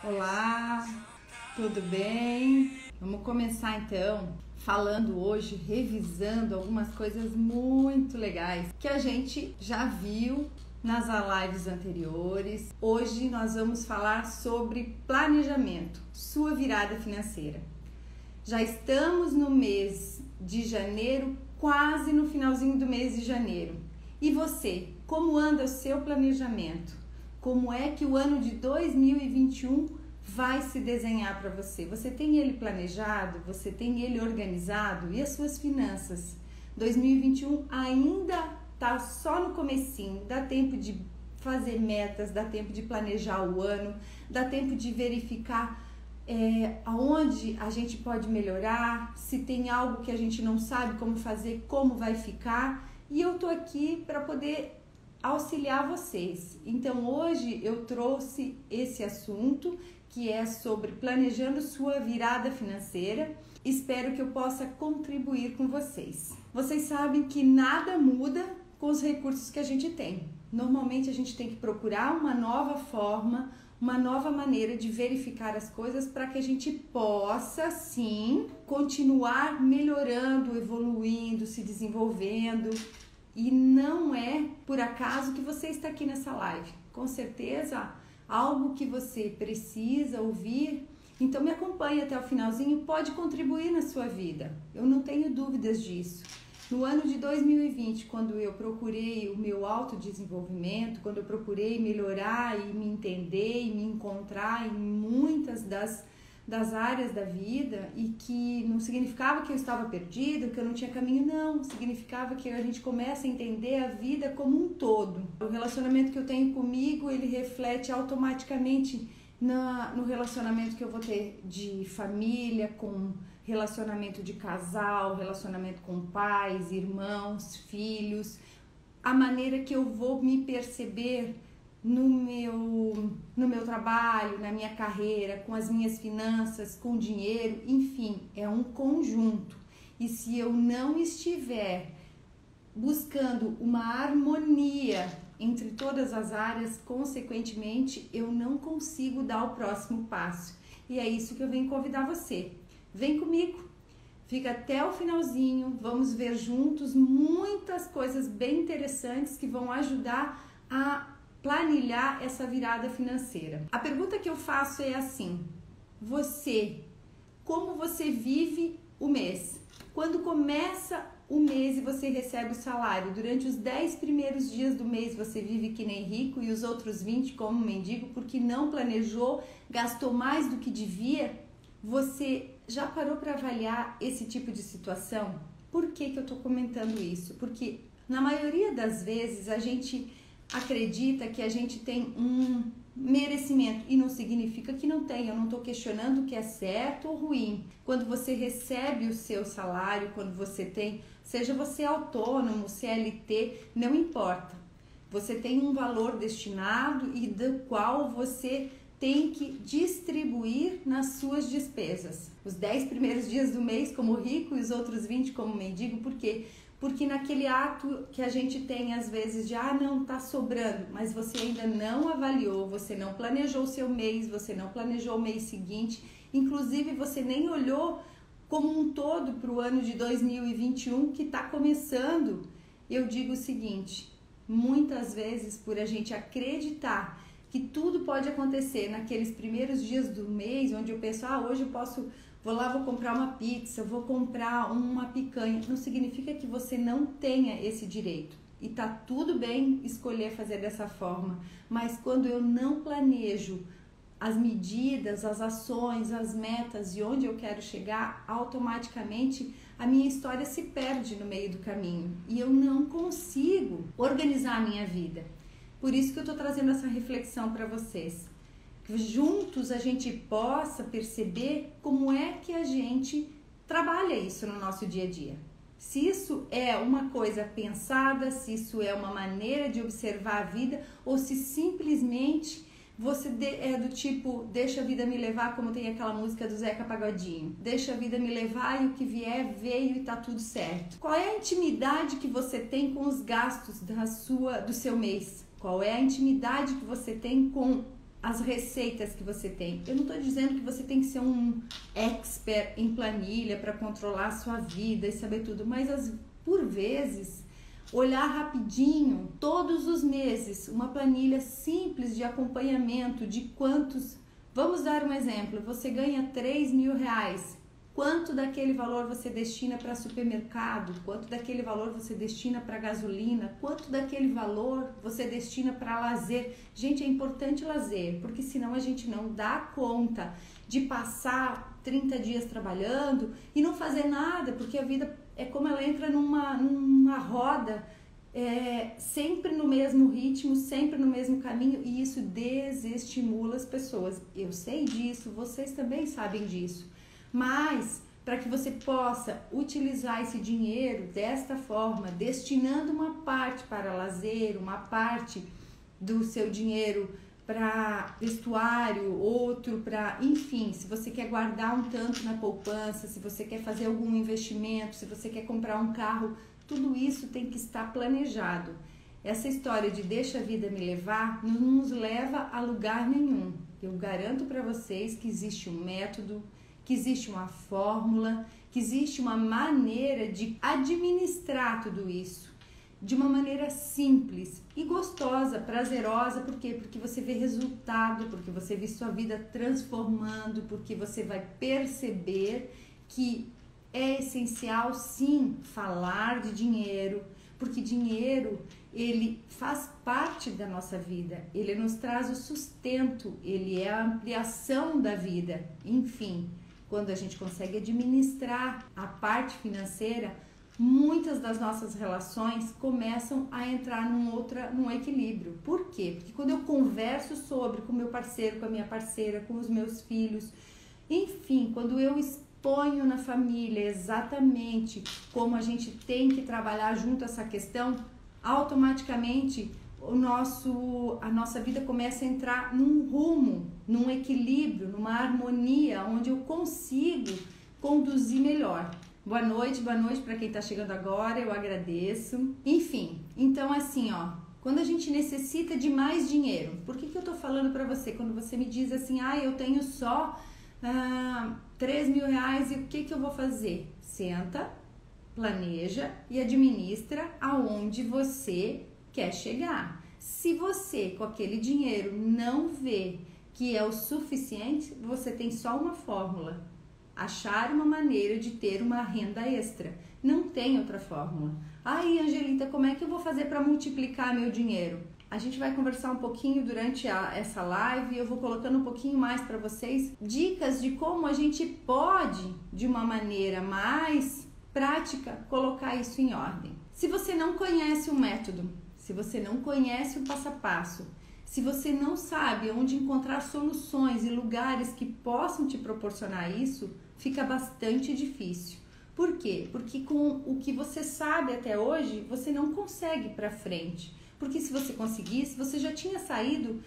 Olá, tudo bem? Vamos começar então falando hoje, revisando algumas coisas muito legais que a gente já viu nas lives anteriores. Hoje nós vamos falar sobre planejamento, sua virada financeira. Já estamos no mês de janeiro, quase no finalzinho do mês de janeiro. E você, como anda o seu planejamento? Como é que o ano de 2021 vai se desenhar para você? Você tem ele planejado? Você tem ele organizado? E as suas finanças? 2021 ainda tá só no comecinho, dá tempo de fazer metas, dá tempo de planejar o ano, dá tempo de verificar aonde a gente pode melhorar, se tem algo que a gente não sabe como fazer, como vai ficar. E eu tô aqui para poder auxiliar vocês. Então hoje eu trouxe esse assunto que é sobre planejando sua virada financeira. Espero que eu possa contribuir com vocês. Vocês sabem que nada muda com os recursos que a gente tem. Normalmente a gente tem que procurar uma nova forma, uma nova maneira de verificar as coisas para que a gente possa sim continuar melhorando, evoluindo, se desenvolvendo. E não é por acaso que você está aqui nessa live. Com certeza, algo que você precisa ouvir. Então me acompanhe até o finalzinho, pode contribuir na sua vida. Eu não tenho dúvidas disso. No ano de 2020, quando eu procurei o meu autodesenvolvimento, quando eu procurei melhorar e me entender e me encontrar em muitas das áreas da vida, e que não significava que eu estava perdida, que eu não tinha caminho, não. Significava que a gente começa a entender a vida como um todo. O relacionamento que eu tenho comigo, ele reflete automaticamente no relacionamento que eu vou ter de família, com relacionamento de casal, relacionamento com pais, irmãos, filhos, a maneira que eu vou me perceber no meu trabalho, na minha carreira, com as minhas finanças, com dinheiro, enfim, é um conjunto. E se eu não estiver buscando uma harmonia entre todas as áreas, consequentemente, eu não consigo dar o próximo passo. E é isso que eu venho convidar você. Vem comigo, fica até o finalzinho, vamos ver juntos muitas coisas bem interessantes que vão ajudar a planilhar essa virada financeira. A pergunta que eu faço é assim: como você vive o mês? Quando começa o mês e você recebe o salário, durante os 10 primeiros dias do mês você vive que nem rico e os outros 20 como mendigo porque não planejou, gastou mais do que devia? Você já parou para avaliar esse tipo de situação? Por que eu estou comentando isso? Porque na maioria das vezes a gente acredita que a gente tem um merecimento e não significa que não tem. Eu não estou questionando o que é certo ou ruim. Quando você recebe o seu salário, quando você tem, seja você autônomo, CLT, não importa. Você tem um valor destinado e do qual você tem que distribuir nas suas despesas. Os 10 primeiros dias do mês como rico e os outros 20 como mendigo. Por quê? Porque naquele ato que a gente tem às vezes de não tá sobrando, mas você ainda não avaliou, você não planejou o seu mês, você não planejou o mês seguinte, inclusive você nem olhou como um todo para o ano de 2021 que está começando. Eu digo o seguinte: muitas vezes por a gente acreditar que tudo pode acontecer naqueles primeiros dias do mês, onde eu penso, hoje eu vou lá, vou comprar uma pizza, vou comprar uma picanha. Não significa que você não tenha esse direito. E tá tudo bem escolher fazer dessa forma. Mas quando eu não planejo as medidas, as ações, as metas e onde eu quero chegar, automaticamente a minha história se perde no meio do caminho. E eu não consigo organizar a minha vida. Por isso que eu tô trazendo essa reflexão para vocês. Que juntos a gente possa perceber como é que a gente trabalha isso no nosso dia a dia. Se isso é uma coisa pensada, se isso é uma maneira de observar a vida, ou se simplesmente você é do tipo, deixa a vida me levar, como tem aquela música do Zeca Pagodinho. Deixa a vida me levar e o que vier veio e tá tudo certo. Qual é a intimidade que você tem com os gastos do seu mês? Qual é a intimidade que você tem com as receitas que você tem. Eu não estou dizendo que você tem que ser um expert em planilha para controlar a sua vida e saber tudo, mas por vezes olhar rapidinho, todos os meses, uma planilha simples de acompanhamento de quantos. Vamos dar um exemplo, você ganha R$3.000, quanto daquele valor você destina para supermercado, quanto daquele valor você destina para gasolina, quanto daquele valor você destina para lazer. Gente, é importante lazer, porque senão a gente não dá conta de passar 30 dias trabalhando e não fazer nada, porque a vida é como ela entra numa roda, sempre no mesmo ritmo, sempre no mesmo caminho, e isso desestimula as pessoas. Eu sei disso, vocês também sabem disso, mas para que você possa utilizar esse dinheiro desta forma, destinando uma parte para lazer, uma parte do seu dinheiro para vestuário, outro para, enfim, se você quer guardar um tanto na poupança, se você quer fazer algum investimento, se você quer comprar um carro, tudo isso tem que estar planejado. Essa história de deixa a vida me levar não nos leva a lugar nenhum. Eu garanto para vocês que existe um método, que existe uma fórmula, que existe uma maneira de administrar tudo isso de uma maneira simples e gostosa, prazerosa. Por quê? Porque você vê resultado, porque você vê sua vida transformando, porque você vai perceber que é essencial sim falar de dinheiro, porque dinheiro ele faz parte da nossa vida, ele nos traz o sustento, ele é a ampliação da vida. Enfim, quando a gente consegue administrar a parte financeira, muitas das nossas relações começam a entrar num equilíbrio. Por quê? Porque quando eu converso com o meu parceiro, com a minha parceira, com os meus filhos, enfim, quando eu exponho na família exatamente como a gente tem que trabalhar junto essa questão, automaticamente a nossa vida começa a entrar num rumo, num equilíbrio, numa harmonia, onde eu consigo conduzir melhor. Boa noite para quem está chegando agora, eu agradeço. Enfim, então assim, quando a gente necessita de mais dinheiro, por que eu estou falando para você? Quando você me diz assim, eu tenho só R$3.000 e o que eu vou fazer? Senta, planeja e administra aonde você quer chegar. Se você com aquele dinheiro não vê que é o suficiente, você tem só uma fórmula: achar uma maneira de ter uma renda extra. Não tem outra fórmula. Aí, Angelita, como é que eu vou fazer para multiplicar meu dinheiro? A gente vai conversar um pouquinho durante essa live, eu vou colocando um pouquinho mais para vocês dicas de como a gente pode, de uma maneira mais prática, colocar isso em ordem. Se você não conhece o método, se você não conhece o passo a passo, se você não sabe onde encontrar soluções e lugares que possam te proporcionar isso, fica bastante difícil. Por quê? Porque com o que você sabe até hoje, você não consegue ir para frente. Porque se você conseguisse, você já tinha saído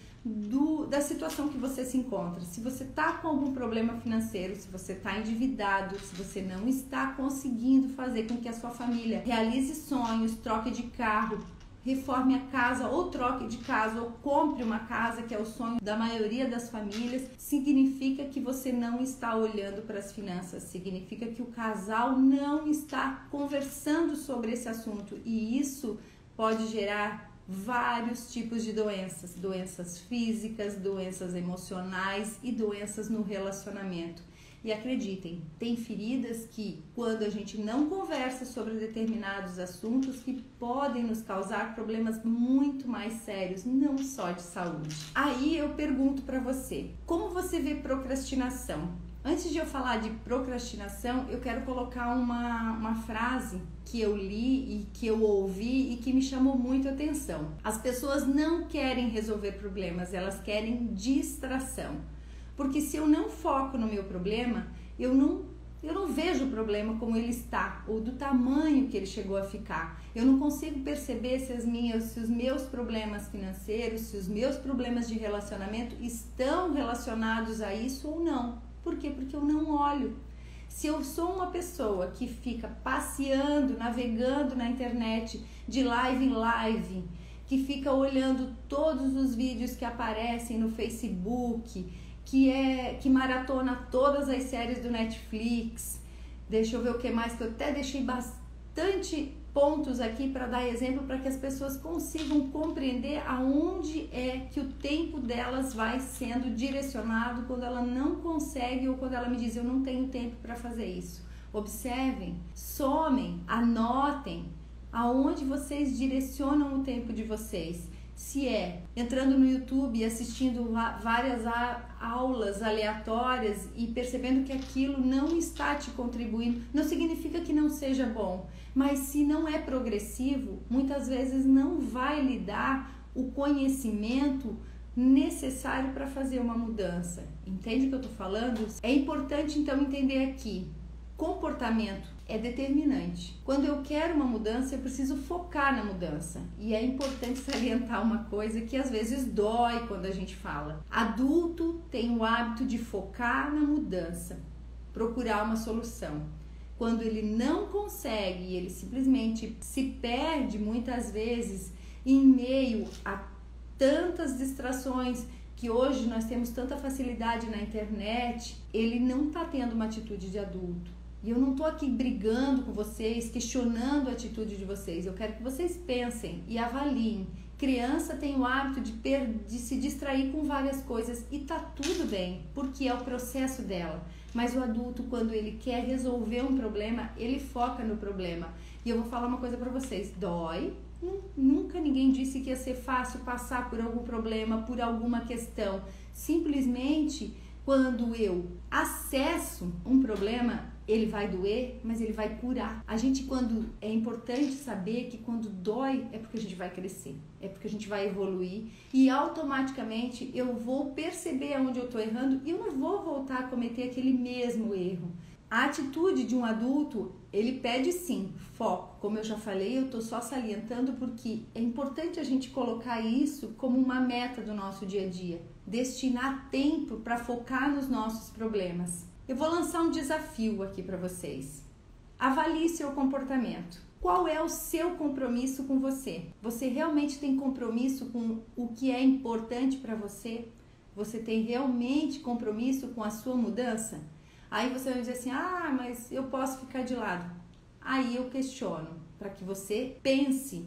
da situação que você se encontra. Se você está com algum problema financeiro, se você está endividado, se você não está conseguindo fazer com que a sua família realize sonhos, troque de carro, reforme a casa ou troque de casa ou compre uma casa, que é o sonho da maioria das famílias, significa que você não está olhando para as finanças, significa que o casal não está conversando sobre esse assunto, e isso pode gerar vários tipos de doenças, doenças físicas, doenças emocionais e doenças no relacionamento. E acreditem, tem feridas que, quando a gente não conversa sobre determinados assuntos, que podem nos causar problemas muito mais sérios, não só de saúde. Aí eu pergunto para você, como você vê procrastinação? Antes de eu falar de procrastinação, eu quero colocar uma frase que eu li e que eu ouvi e que me chamou muito a atenção. As pessoas não querem resolver problemas, elas querem distração. Porque se eu não foco no meu problema, eu não vejo o problema como ele está, ou do tamanho que ele chegou a ficar. Eu não consigo perceber se os meus problemas financeiros, se os meus problemas de relacionamento estão relacionados a isso ou não. Por quê? Porque eu não olho. Se eu sou uma pessoa que fica passeando, navegando na internet, de live em live, que fica olhando todos os vídeos que aparecem no Facebook, que maratona todas as séries do Netflix. Deixa eu ver o que mais, que eu até deixei bastante pontos aqui para dar exemplo, para que as pessoas consigam compreender aonde é que o tempo delas vai sendo direcionado quando ela não consegue ou quando ela me diz: eu não tenho tempo para fazer isso. Observem, somem, anotem aonde vocês direcionam o tempo de vocês. Se é entrando no YouTube e assistindo várias aulas aleatórias e percebendo que aquilo não está te contribuindo, não significa que não seja bom, mas se não é progressivo, muitas vezes não vai lhe dar o conhecimento necessário para fazer uma mudança. Entende o que eu estou falando? É importante então entender aqui: comportamento é determinante. Quando eu quero uma mudança, eu preciso focar na mudança. E é importante salientar uma coisa que às vezes dói quando a gente fala. Adulto tem o hábito de focar na mudança, procurar uma solução. Quando ele não consegue, ele simplesmente se perde muitas vezes em meio a tantas distrações, que hoje nós temos tanta facilidade na internet, ele não está tendo uma atitude de adulto. E eu não estou aqui brigando com vocês, questionando a atitude de vocês. Eu quero que vocês pensem e avaliem. Criança tem o hábito de se distrair com várias coisas e tá tudo bem, porque é o processo dela. Mas o adulto, quando ele quer resolver um problema, ele foca no problema. E eu vou falar uma coisa para vocês: dói. Nunca ninguém disse que ia ser fácil passar por algum problema, por alguma questão. Simplesmente, quando eu acesso um problema, ele vai doer, mas ele vai curar. É importante saber que quando dói é porque a gente vai crescer, é porque a gente vai evoluir e automaticamente eu vou perceber onde eu estou errando e eu não vou voltar a cometer aquele mesmo erro. A atitude de um adulto, ele pede sim foco. Como eu já falei, eu estou só salientando porque é importante a gente colocar isso como uma meta do nosso dia a dia. Destinar tempo para focar nos nossos problemas. Eu vou lançar um desafio aqui para vocês. Avalie seu comportamento. Qual é o seu compromisso com você? Você realmente tem compromisso com o que é importante para você? Você tem realmente compromisso com a sua mudança? Aí você vai dizer assim: ah, mas eu posso ficar de lado. Aí eu questiono, para que você pense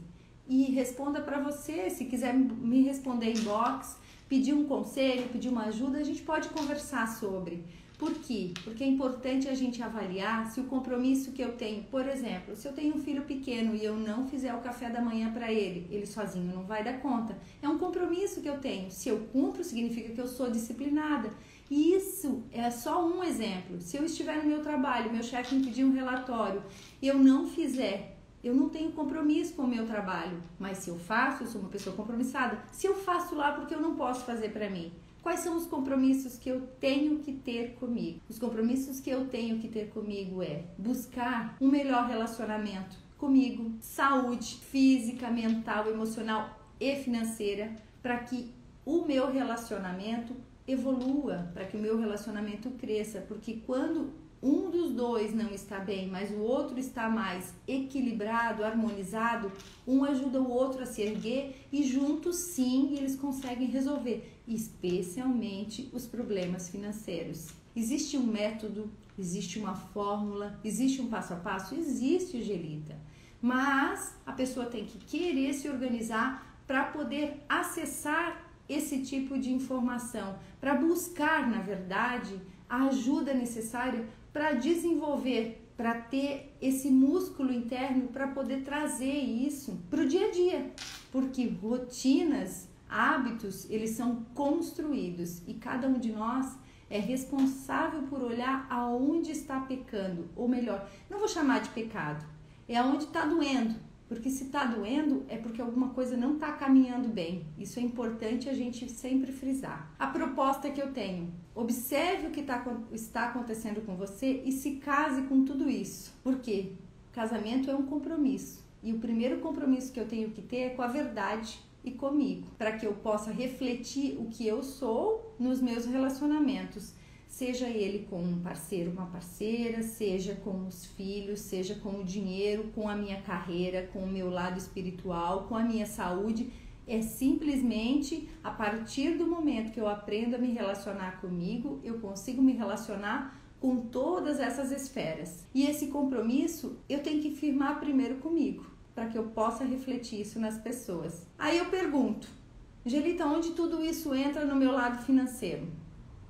e responda para você. Se quiser me responder em inbox, pedir um conselho, pedir uma ajuda, a gente pode conversar sobre. Por quê? Porque é importante a gente avaliar se o compromisso que eu tenho, por exemplo, se eu tenho um filho pequeno e eu não fizer o café da manhã para ele sozinho não vai dar conta. É um compromisso que eu tenho. Se eu cumpro, significa que eu sou disciplinada. E isso é só um exemplo. Se eu estiver no meu trabalho, meu chefe me pedir um relatório e eu não fizer, eu não tenho compromisso com o meu trabalho. Mas se eu faço, eu sou uma pessoa compromissada. Se eu faço lá, porque eu não posso fazer para mim? Quais são os compromissos que eu tenho que ter comigo? Os compromissos que eu tenho que ter comigo é buscar um melhor relacionamento comigo, saúde física, mental, emocional e financeira, para que o meu relacionamento evolua, para que o meu relacionamento cresça, porque quando um dos dois não está bem, mas o outro está mais equilibrado, harmonizado, um ajuda o outro a se erguer e juntos sim eles conseguem resolver, especialmente os problemas financeiros. Existe um método, existe uma fórmula, existe um passo a passo? Existe, Angelita, mas a pessoa tem que querer se organizar para poder acessar esse tipo de informação, para buscar, na verdade, a ajuda necessária para desenvolver, para ter esse músculo interno, para poder trazer isso para o dia a dia, porque rotinas, hábitos, eles são construídos e cada um de nós é responsável por olhar aonde está pecando, ou melhor, não vou chamar de pecado, é aonde está doendo. Porque se está doendo é porque alguma coisa não está caminhando bem. Isso é importante a gente sempre frisar. A proposta que eu tenho: observe o que está acontecendo com você e se case com tudo isso. Por quê? Casamento é um compromisso. E o primeiro compromisso que eu tenho que ter é com a verdade e comigo. Para que eu possa refletir o que eu sou nos meus relacionamentos. Seja ele com um parceiro, uma parceira, seja com os filhos, seja com o dinheiro, com a minha carreira, com o meu lado espiritual, com a minha saúde É simplesmente a partir do momento que eu aprendo a me relacionar comigo, eu consigo me relacionar com todas essas esferas. E esse compromisso eu tenho que firmar primeiro comigo, para que eu possa refletir isso nas pessoas. Aí eu pergunto, Angelita, onde tudo isso entra no meu lado financeiro?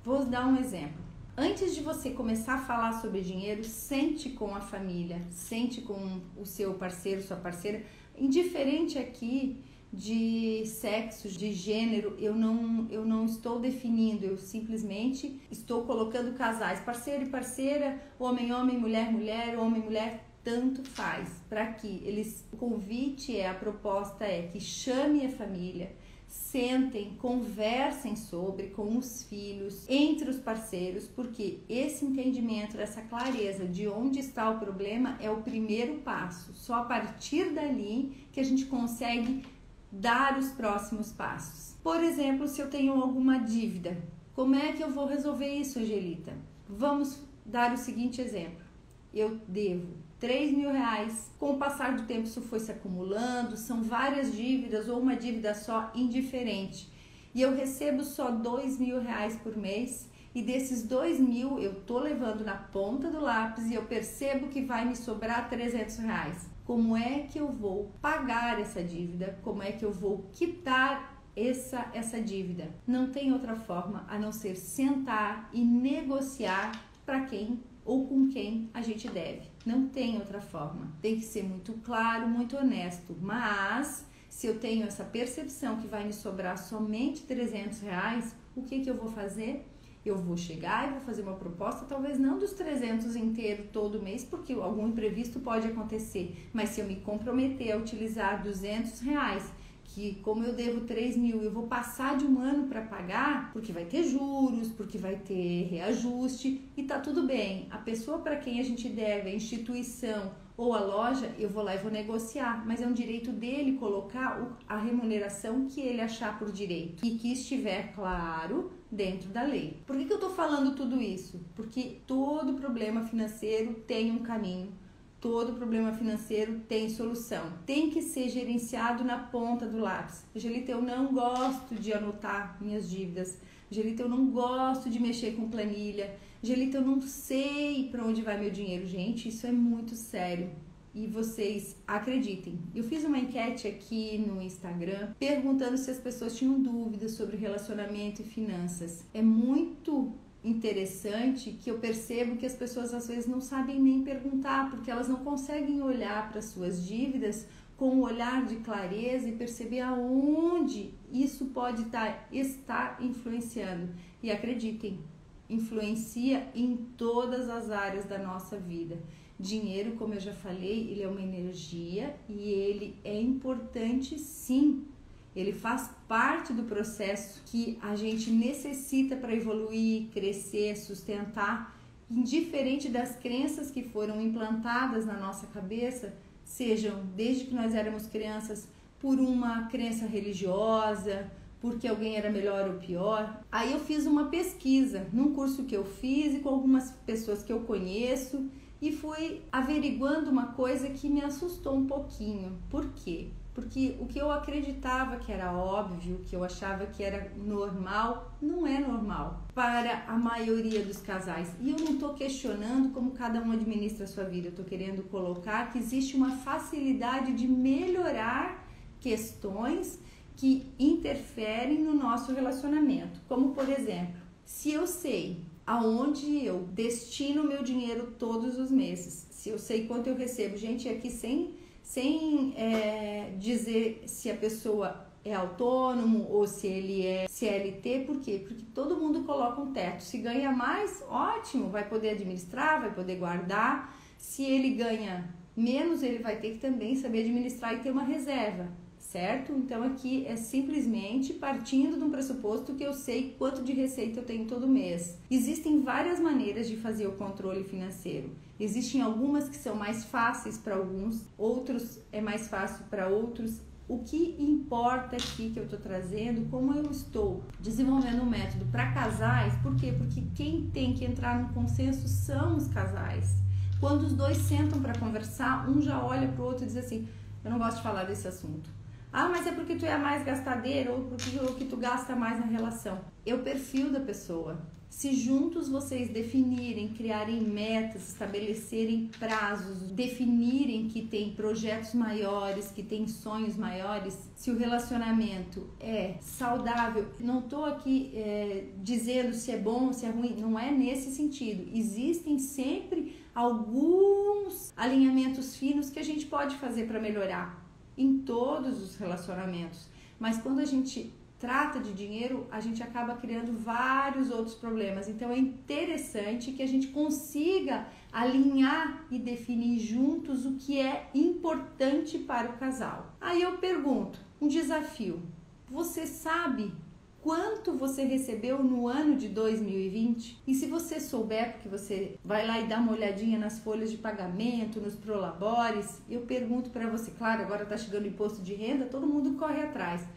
Vou dar um exemplo. Antes de você começar a falar sobre dinheiro, sente com a família, sente com o seu parceiro, sua parceira, indiferente aqui de sexo, de gênero, eu não estou definindo, eu simplesmente estou colocando casais, parceiro e parceira, homem, mulher, homem, tanto faz, para que o convite a proposta é que chame a família, sentem, conversem com os filhos, entre os parceiros, porque esse entendimento, essa clareza de onde está o problema é o primeiro passo. Só a partir dali que a gente consegue dar os próximos passos. Por exemplo, se eu tenho alguma dívida, como é que eu vou resolver isso, Angelita? Vamos dar o seguinte exemplo. Eu devo R$3.000, com o passar do tempo isso foi se acumulando, são várias dívidas ou uma dívida só indiferente. E eu recebo só R$2.000 por mês e desses R$2.000 eu tô levando na ponta do lápis e eu percebo que vai me sobrar R$300. Como é que eu vou pagar essa dívida? Como é que eu vou quitar essa dívida? Não tem outra forma a não ser sentar e negociar para quem ou com quem a gente deve. Não tem outra forma. Tem que ser muito claro, muito honesto. Mas se eu tenho essa percepção que vai me sobrar somente R$300, o que eu vou fazer? Eu vou chegar e vou fazer uma proposta, talvez não dos 300 inteiro todo mês, porque algum imprevisto pode acontecer. Mas se eu me comprometer a utilizar R$200, que como eu devo 3.000, eu vou passar de um ano para pagar, porque vai ter juros, porque vai ter reajuste e tá tudo bem. A pessoa para quem a gente deve, a instituição ou a loja, eu vou lá e vou negociar, mas é um direito dele colocar a remuneração que ele achar por direito e que estiver claro dentro da lei. Por que eu tô falando tudo isso? Porque todo problema financeiro tem um caminho. Todo problema financeiro tem solução. Tem que ser gerenciado na ponta do lápis. Angelita, eu não gosto de anotar minhas dívidas. Angelita, eu não gosto de mexer com planilha. Angelita, eu não sei para onde vai meu dinheiro. Gente, isso é muito sério. E vocês acreditem. Eu fiz uma enquete aqui no Instagram perguntando se as pessoas tinham dúvidas sobre relacionamento e finanças. É muito interessante que eu percebo que as pessoas às vezes não sabem nem perguntar, porque elas não conseguem olhar para suas dívidas com um olhar de clareza e perceber aonde isso pode estar influenciando. E acreditem, influencia em todas as áreas da nossa vida. Dinheiro, como eu já falei, ele é uma energia e ele é importante sim. Ele faz parte do processo que a gente necessita para evoluir, crescer, sustentar, indiferente das crenças que foram implantadas na nossa cabeça, sejam desde que nós éramos crianças por uma crença religiosa, porque alguém era melhor ou pior. Aí eu fiz uma pesquisa num curso que eu fiz e com algumas pessoas que eu conheço e fui averiguando uma coisa que me assustou um pouquinho. Por quê? Porque o que eu acreditava que era óbvio, que eu achava que era normal, não é normal para a maioria dos casais. E eu não estou questionando como cada um administra a sua vida, eu estou querendo colocar que existe uma facilidade de melhorar questões que interferem no nosso relacionamento. Como, por exemplo, se eu sei aonde eu destino meu dinheiro todos os meses, se eu sei quanto eu recebo, gente, aqui sem dizer se a pessoa é autônomo ou se ele é CLT, por quê? Porque todo mundo coloca um teto. Se ganha mais, ótimo, vai poder administrar, vai poder guardar. Se ele ganha menos, ele vai ter que também saber administrar e ter uma reserva, certo? Então aqui é simplesmente partindo de um pressuposto que eu sei quanto de receita eu tenho todo mês. Existem várias maneiras de fazer o controle financeiro. Existem algumas que são mais fáceis para alguns, outros é mais fácil para outros. O que importa aqui que eu estou trazendo, como eu estou desenvolvendo um método para casais, por quê? Porque quem tem que entrar no consenso são os casais. Quando os dois sentam para conversar, um já olha para o outro e diz assim, eu não gosto de falar desse assunto. Ah, mas é porque tu é mais gastadeira ou porque tu gasta mais na relação. É o perfil da pessoa. Se juntos vocês definirem, criarem metas, estabelecerem prazos, definirem que tem projetos maiores, que tem sonhos maiores, se o relacionamento é saudável, não estou aqui dizendo se é bom ou se é ruim, não é nesse sentido. Existem sempre alguns alinhamentos finos que a gente pode fazer para melhorar em todos os relacionamentos, mas quando a gente trata de dinheiro, a gente acaba criando vários outros problemas. Então é interessante que a gente consiga alinhar e definir juntos o que é importante para o casal. Aí eu pergunto, um desafio. Você sabe quanto você recebeu no ano de 2020? E se você souber, porque você vai lá e dá uma olhadinha nas folhas de pagamento, nos prolabores, eu pergunto para você, claro, agora está chegando o imposto de renda, todo mundo corre atrás.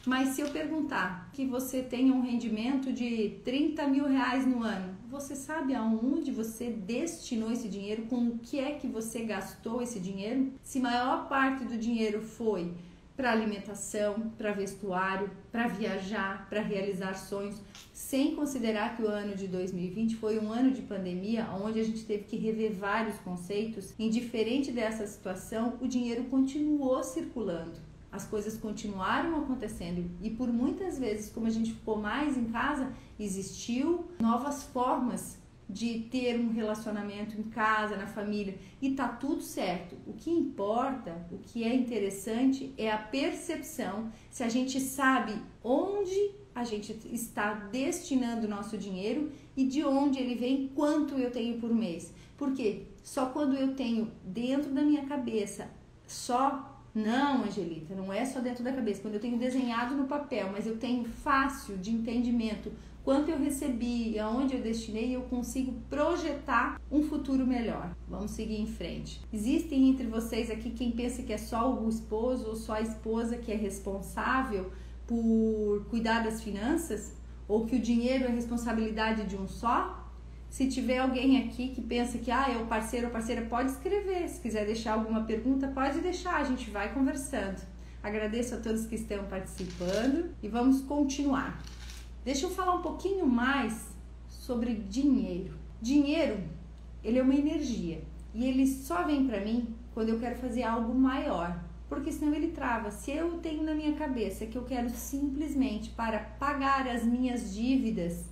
Mas se eu perguntar que você tenha um rendimento de 30 mil reais no ano, você sabe aonde você destinou esse dinheiro? Com o que é que você gastou esse dinheiro? Se a maior parte do dinheiro foi para alimentação, para vestuário, para viajar, para realizar sonhos, sem considerar que o ano de 2020 foi um ano de pandemia, onde a gente teve que rever vários conceitos, indiferente dessa situação, o dinheiro continuou circulando. As coisas continuaram acontecendo e por muitas vezes, como a gente ficou mais em casa, existiu novas formas de ter um relacionamento em casa, na família, e tá tudo certo. O que importa, o que é interessante é a percepção, se a gente sabe onde a gente está destinando o nosso dinheiro e de onde ele vem, quanto eu tenho por mês. Porque só quando eu tenho dentro da minha cabeça Não, Angelita, não é só dentro da cabeça. Quando eu tenho desenhado no papel, mas eu tenho fácil de entendimento quanto eu recebi, aonde eu destinei, eu consigo projetar um futuro melhor. Vamos seguir em frente. Existem entre vocês aqui quem pensa que é só o esposo ou só a esposa que é responsável por cuidar das finanças? Ou que o dinheiro é responsabilidade de um só? Se tiver alguém aqui que pensa que é o parceiro ou parceira, pode escrever. Se quiser deixar alguma pergunta, pode deixar, a gente vai conversando. Agradeço a todos que estão participando e vamos continuar. Deixa eu falar um pouquinho mais sobre dinheiro. Dinheiro, ele é uma energia e ele só vem para mim quando eu quero fazer algo maior, porque senão ele trava. Se eu tenho na minha cabeça que eu quero simplesmente para pagar as minhas dívidas,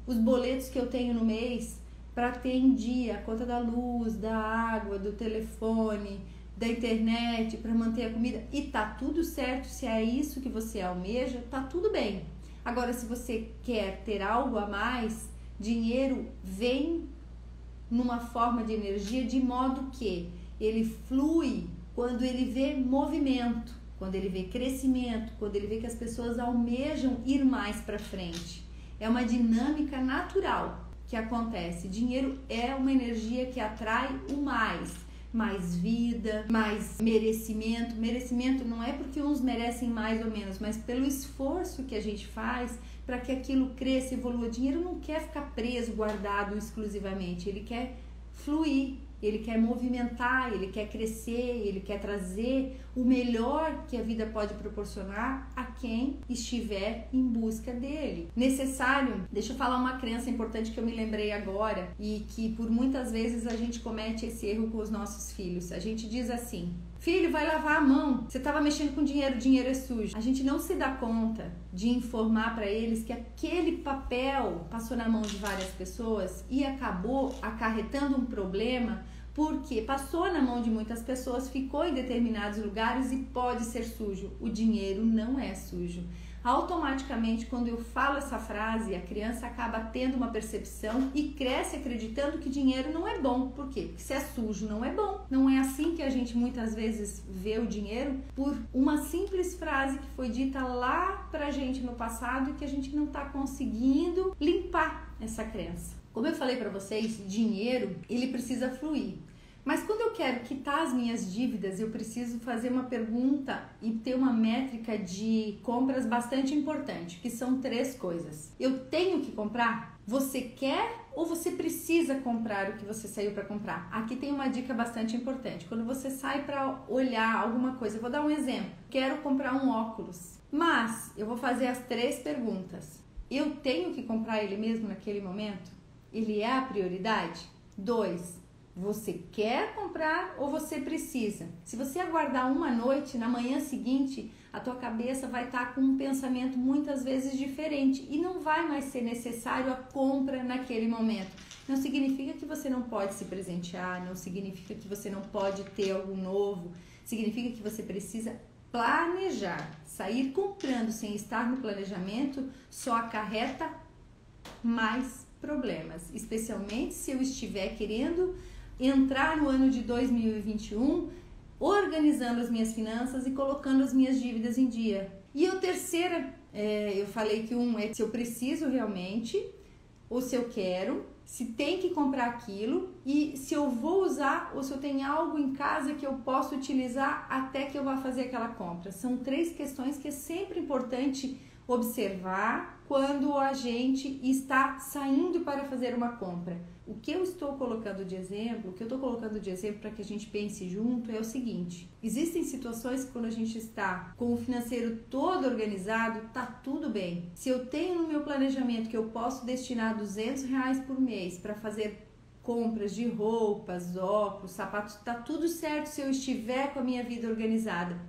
os boletos que eu tenho no mês, para ter em dia a conta da luz, da água, do telefone, da internet, para manter a comida, e tá tudo certo, se é isso que você almeja, tá tudo bem. Agora, se você quer ter algo a mais, dinheiro vem numa forma de energia de modo que ele flui quando ele vê movimento, quando ele vê crescimento, quando ele vê que as pessoas almejam ir mais para frente. É uma dinâmica natural que acontece. Dinheiro é uma energia que atrai o mais vida, mais merecimento. Merecimento não é porque uns merecem mais ou menos, mas pelo esforço que a gente faz para que aquilo cresça, evolua. Dinheiro não quer ficar preso, guardado exclusivamente, ele quer fluir. Ele quer movimentar, ele quer crescer, ele quer trazer o melhor que a vida pode proporcionar a quem estiver em busca dele. Necessário, deixa eu falar uma crença importante que eu me lembrei agora e que por muitas vezes a gente comete esse erro com os nossos filhos. A gente diz assim: filho, vai lavar a mão, você estava mexendo com dinheiro, o dinheiro é sujo. A gente não se dá conta de informar para eles que aquele papel passou na mão de várias pessoas e acabou acarretando um problema, porque passou na mão de muitas pessoas, ficou em determinados lugares e pode ser sujo. O dinheiro não é sujo. Automaticamente, quando eu falo essa frase, a criança acaba tendo uma percepção e cresce acreditando que dinheiro não é bom. Por quê? Porque se é sujo, não é bom. Não é assim que a gente muitas vezes vê o dinheiro, por uma simples frase que foi dita lá pra gente no passado e que a gente não tá conseguindo limpar essa crença. Como eu falei pra vocês, dinheiro, ele precisa fluir. Mas quando eu quero quitar as minhas dívidas, eu preciso fazer uma pergunta e ter uma métrica de compras bastante importante, que são 3 coisas. Eu tenho que comprar? Você quer ou você precisa comprar o que você saiu para comprar? Aqui tem uma dica bastante importante. Quando você sai para olhar alguma coisa, eu vou dar um exemplo. Quero comprar um óculos, mas eu vou fazer as 3 perguntas. Eu tenho que comprar ele mesmo naquele momento? Ele é a prioridade? 2. Você quer comprar ou você precisa? Se você aguardar uma noite, na manhã seguinte, a tua cabeça vai estar com um pensamento muitas vezes diferente e não vai mais ser necessário a compra naquele momento. Não significa que você não pode se presentear, não significa que você não pode ter algo novo, significa que você precisa planejar. Sair comprando sem estar no planejamento só acarreta mais problemas, especialmente se eu estiver querendo entrar no ano de 2021 organizando as minhas finanças e colocando as minhas dívidas em dia. E a terceira, eu falei que é se eu preciso realmente, ou se eu quero, se tem que comprar aquilo e se eu vou usar ou se eu tenho algo em casa que eu posso utilizar até que eu vá fazer aquela compra. São 3 questões que é sempre importante observar quando a gente está saindo para fazer uma compra. O que eu estou colocando de exemplo, para que a gente pense junto é o seguinte: existem situações que quando a gente está com o financeiro todo organizado, tá tudo bem. Se eu tenho no meu planejamento que eu posso destinar R$200 por mês para fazer compras de roupas, óculos, sapatos, tá tudo certo se eu estiver com a minha vida organizada.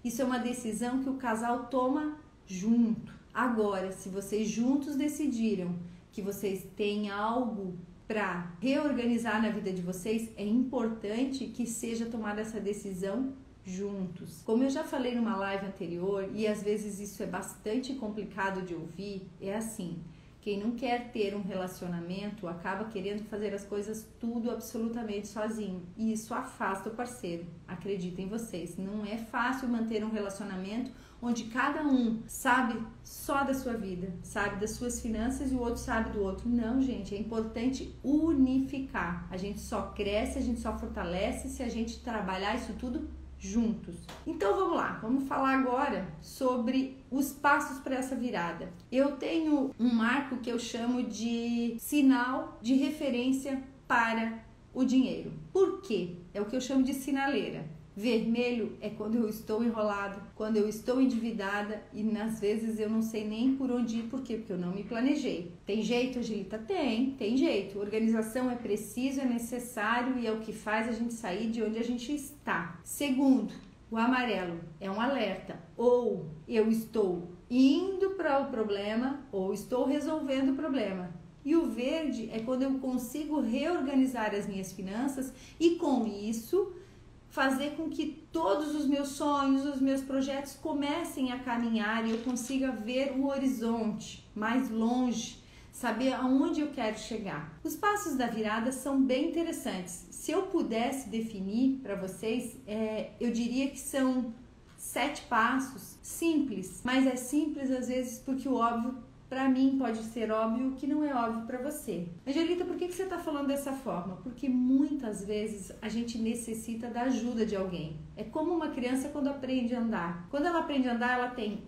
Isso é uma decisão que o casal toma junto. Agora, se vocês juntos decidiram que vocês têm algo para reorganizar na vida de vocês, é importante que seja tomada essa decisão juntos. Como eu já falei numa live anterior, e às vezes isso é bastante complicado de ouvir, é assim: quem não quer ter um relacionamento acaba querendo fazer as coisas tudo absolutamente sozinho. E isso afasta o parceiro. Acreditem vocês, não é fácil manter um relacionamento onde cada um sabe só da sua vida, sabe das suas finanças e o outro sabe do outro. Não, gente, é importante unificar. A gente só cresce, a gente só fortalece se a gente trabalhar isso tudo juntos. Então vamos lá, vamos falar agora sobre os passos para essa virada. Eu tenho um marco que eu chamo de sinal de referência para o dinheiro. Por quê? É o que eu chamo de sinaleira. Vermelho é quando eu estou enrolado, quando eu estou endividada e às vezes eu não sei nem por onde ir. Por quê? Porque eu não me planejei. Tem jeito, Angelita? Tem jeito. Organização é preciso, é necessário e é o que faz a gente sair de onde a gente está. Segundo, o amarelo é um alerta. Ou eu estou indo para o problema ou estou resolvendo o problema. E o verde é quando eu consigo reorganizar as minhas finanças e com isso fazer com que todos os meus sonhos, os meus projetos comecem a caminhar e eu consiga ver o horizonte mais longe, saber aonde eu quero chegar. Os passos da virada são bem interessantes. Se eu pudesse definir para vocês, eu diria que são 7 passos simples, mas é simples às vezes porque o óbvio para mim pode ser óbvio que não é óbvio para você. Angelita, por que você está falando dessa forma? Porque muitas vezes a gente necessita da ajuda de alguém. É como uma criança quando aprende a andar. Quando ela aprende a andar, ela tem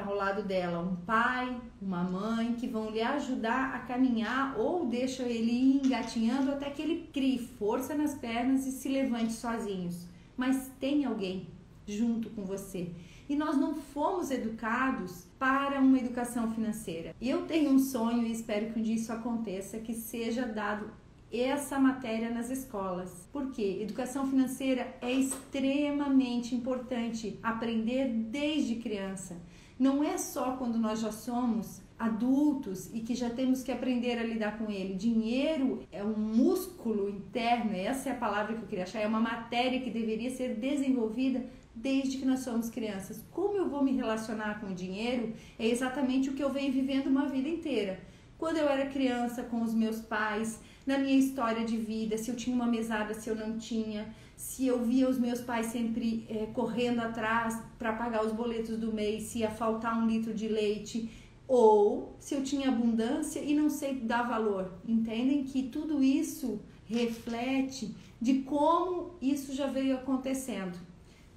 ao lado dela um pai, uma mãe que vão lhe ajudar a caminhar ou deixam ele ir engatinhando até que ele crie força nas pernas e se levante sozinhos. Mas tem alguém junto com você. E nós não fomos educados para uma educação financeira. E eu tenho um sonho e espero que um dia isso aconteça, que seja dado essa matéria nas escolas. Por quê? Educação financeira é extremamente importante aprender desde criança. Não é só quando nós já somos adultos e que já temos que aprender a lidar com ele. Dinheiro é um músculo interno, essa é a palavra que eu queria achar, é uma matéria que deveria ser desenvolvida desde que nós somos crianças. Como eu vou me relacionar com o dinheiro é exatamente o que eu venho vivendo uma vida inteira. Quando eu era criança com os meus pais, na minha história de vida, se eu tinha uma mesada, se eu não tinha, se eu via os meus pais sempre correndo atrás para pagar os boletos do mês, se ia faltar 1 litro de leite, ou se eu tinha abundância e não sei dar valor. Entendem que tudo isso reflete de como isso já veio acontecendo.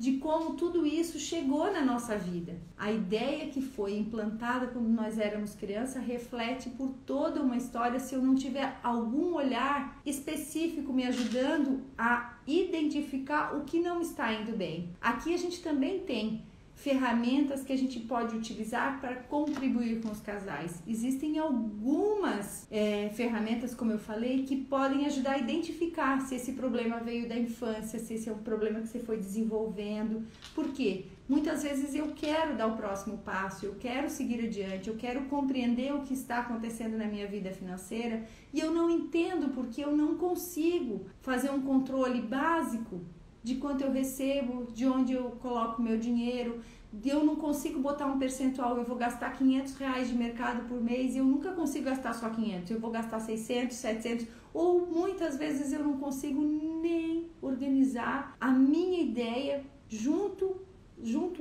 de como tudo isso chegou na nossa vida. A ideia que foi implantada quando nós éramos crianças reflete por toda uma história se eu não tiver algum olhar específico me ajudando a identificar o que não está indo bem. Aqui a gente também tem ferramentas que a gente pode utilizar para contribuir com os casais. Existem algumas ferramentas, como eu falei, que podem ajudar a identificar se esse problema veio da infância, se esse é um problema que você foi desenvolvendo. Por quê? Muitas vezes eu quero dar o próximo passo, eu quero seguir adiante, eu quero compreender o que está acontecendo na minha vida financeira e eu não entendo porque eu não consigo fazer um controle básico de quanto eu recebo, de onde eu coloco meu dinheiro. Eu não consigo botar um percentual, eu vou gastar R$500 de mercado por mês e eu nunca consigo gastar só 500, eu vou gastar 600, 700, ou muitas vezes eu não consigo nem organizar a minha ideia junto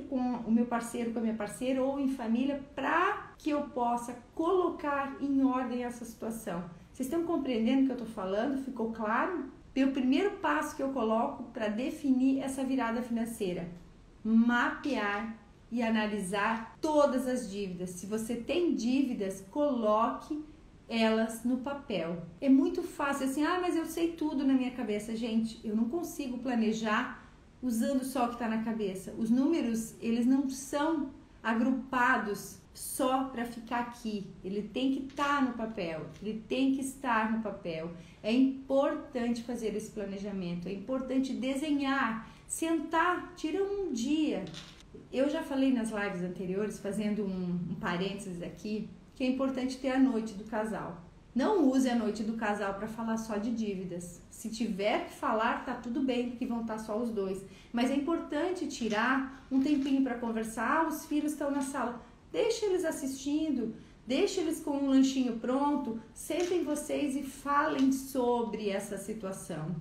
com o meu parceiro, com a minha parceira ou em família, para que eu possa colocar em ordem essa situação. Vocês estão compreendendo o que eu estou falando? Ficou claro? O primeiro passo que eu coloco para definir essa virada financeira: mapear e analisar todas as dívidas. Se você tem dívidas, coloque elas no papel. É muito fácil assim, mas eu sei tudo na minha cabeça. Gente, eu não consigo planejar usando só o que está na cabeça. Os números, eles não são agrupados só para ficar aqui. Ele tem que estar no papel, ele tem que estar no papel. É importante fazer esse planejamento, é importante desenhar, sentar, tira um dia. Eu já falei nas lives anteriores, fazendo um parênteses aqui, que é importante ter a noite do casal. Não use a noite do casal para falar só de dívidas. Se tiver que falar, tá tudo bem, porque vão estar só os dois. Mas é importante tirar um tempinho para conversar. Os filhos estão na sala, deixa eles assistindo, deixa eles com um lanchinho pronto, sentem vocês e falem sobre essa situação.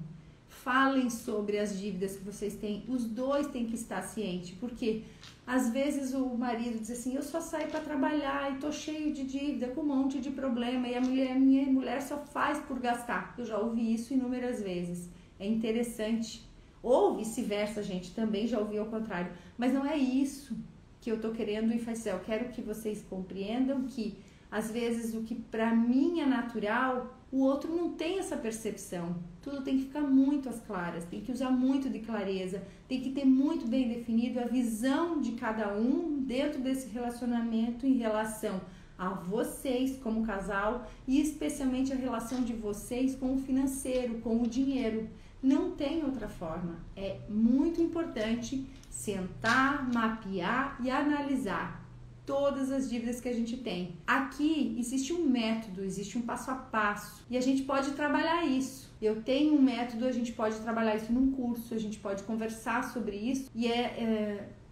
Falem sobre as dívidas que vocês têm. Os dois têm que estar cientes, porque às vezes o marido diz assim, eu só saio para trabalhar e tô cheio de dívida, com um monte de problema, e a minha mulher só faz por gastar. Eu já ouvi isso inúmeras vezes. É interessante. Ou vice-versa, a gente também já ouviu ao contrário. Mas não é isso que eu tô querendo enfatizar. Eu quero que vocês compreendam que às vezes o que para mim é natural, o outro não tem essa percepção. Tudo tem que ficar muito às claras, tem que usar muito de clareza, tem que ter muito bem definido a visão de cada um dentro desse relacionamento em relação a vocês como casal e especialmente a relação de vocês com o financeiro, com o dinheiro. Não tem outra forma. É muito importante sentar, mapear e analisar todas as dívidas que a gente tem. Aqui existe um método, existe um passo a passo e a gente pode trabalhar isso. Eu tenho um método, a gente pode trabalhar isso num curso, a gente pode conversar sobre isso e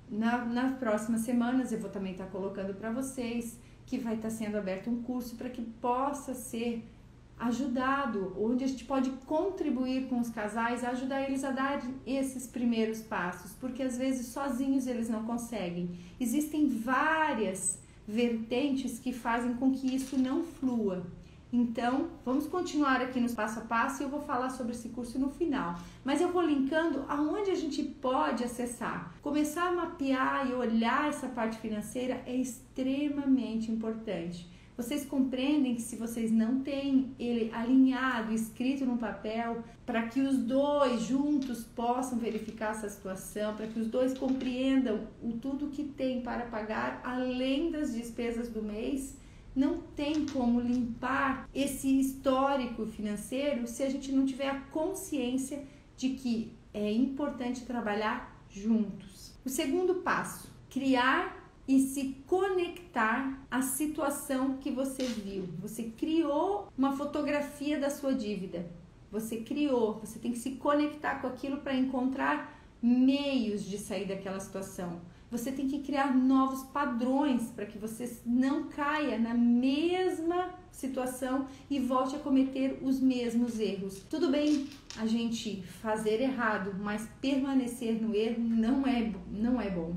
nas próximas semanas eu vou também estar colocando para vocês que vai estar sendo aberto um curso para que possa ser ajudado, onde a gente pode contribuir com os casais, ajudar eles a dar esses primeiros passos, porque às vezes sozinhos eles não conseguem. Existem várias vertentes que fazem com que isso não flua. Então, vamos continuar aqui no passo a passo e eu vou falar sobre esse curso no final. Mas eu vou linkando aonde a gente pode acessar. Começar a mapear e olhar essa parte financeira é extremamente importante. Vocês compreendem que se vocês não têm ele alinhado, escrito no papel, para que os dois juntos possam verificar essa situação, para que os dois compreendam o tudo que tem para pagar, além das despesas do mês, não tem como limpar esse histórico financeiro se a gente não tiver a consciência de que é importante trabalhar juntos. O segundo passo, criar e se conectar à situação que você viu. Você criou uma fotografia da sua dívida. Você tem que se conectar com aquilo para encontrar meios de sair daquela situação. Você tem que criar novos padrões para que você não caia na mesma situação e volte a cometer os mesmos erros. Tudo bem a gente fazer errado, mas permanecer no erro não é bom.